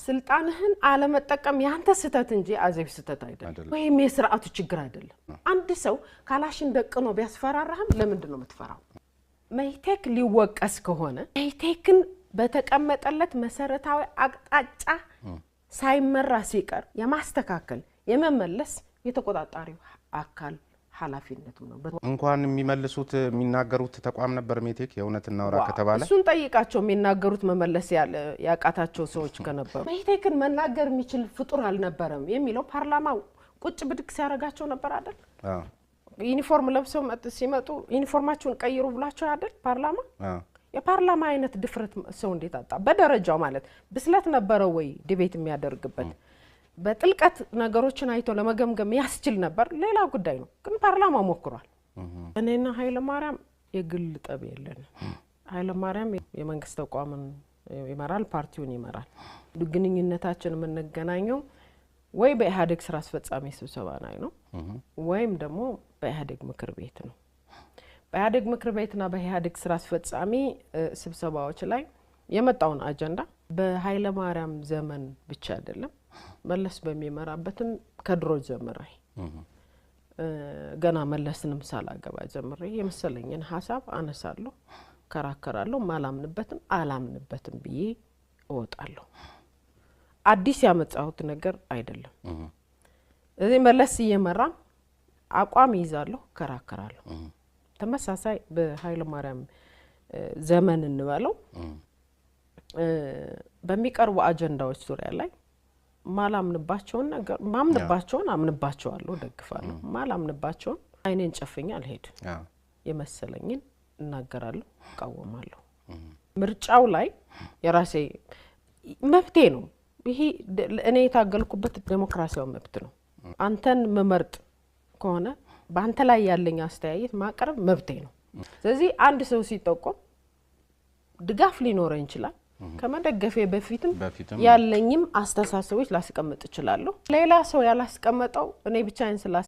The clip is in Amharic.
ስልጣንህን አለመጠቀም ያንተ ስተት እንጂ አዘብ ስተት አይደለም ወይም የሥርዓቱ ችግር አይደለም አንድ ሰው ካላሽን ደቅኖ ቢያስፈራራህም ለምንድን ነው የምትፈራው መይቴክ ሊወቀስ ከሆነ መይቴክን በተቀመጠለት መሰረታዊ አቅጣጫ ሳይመራ ሲቀር የማስተካከል የመመለስ የተቆጣጣሪው አካል ኃላፊነቱ ነው እንኳን የሚመልሱት የሚናገሩት ተቋም ነበር ሜቴክ የእውነትና ወራ ከተባለ እሱን ጠይቃቸው የሚናገሩት መመለስ ያቃታቸው ሰዎች ከነበሩ ሜቴክን መናገር የሚችል ፍጡር አልነበረም የሚለው ፓርላማው ቁጭ ብድቅ ሲያረጋቸው ነበር አይደል ዩኒፎርም ለብሰው ሲመጡ ዩኒፎርማቸውን ቀይሩ ብላቸው አይደል ፓርላማ የፓርላማ አይነት ድፍረት ሰው እንዴት አጣ በደረጃው ማለት ብስለት ነበር ወይ ዲቤት የሚያደርግበት በጥልቀት ነገሮችን አይቶ ለመገምገም ያስችል ነበር ሌላ ጉዳይ ነው ግን ፓርላማው ሞክሯል እኔና ኃይለ ማርያም የግል ጠብ የለን ኃይለ ማርያም የመንግስት ተቋምን ይመራል ፓርቲውን ይመራል ግንኙነታችን የምንገናኘው ወይ በኢህአዴግ ስራ አስፈጻሚ ስብሰባ ላይ ነው ወይም ደግሞ በኢህአዴግ ምክር ቤት ነው በኢህአዴግ ምክር ቤትና በኢህአዴግ ስራ አስፈጻሚ ስብሰባዎች ላይ የመጣውን አጀንዳ በኃይለ ማርያም ዘመን ብቻ አይደለም መለስ በሚመራበትም ከድሮ ጀምሬ ገና መለስንም ሳላገባ ጀምሬ የመሰለኝን ሐሳብ አነሳለሁ ከራከራለሁ ማላምንበትም አላምንበትም ብዬ እወጣለሁ አዲስ ያመጣሁት ነገር አይደለም እዚህ መለስ እየመራ አቋም ይዛለሁ ከራከራለሁ ተመሳሳይ በኃይለ ማርያም ዘመን እንበለው በሚቀርቡ አጀንዳዎች ዙሪያ ላይ ማላምንባቸውን ነገር ማምንባቸውን አምንባቸዋለሁ ደግፋለሁ ማላምንባቸውን አይኔን ጨፍኛ አልሄድ የመሰለኝን እናገራለሁ ቃወማለሁ ምርጫው ላይ የራሴ መብቴ ነው ይሄ እኔ የታገልኩበት ዲሞክራሲያዊ መብት ነው አንተን መመርጥ ከሆነ በአንተ ላይ ያለኝ አስተያየት ማቀረብ መብቴ ነው ስለዚህ አንድ ሰው ሲጠቆም ድጋፍ ሊኖረኝ ይችላል ከመደገፌ በፊትም ያለኝም አስተሳሰቦች ላስቀምጥ ይችላል ሌላ ሰው ያላስቀመጠው እኔ ብቻዬን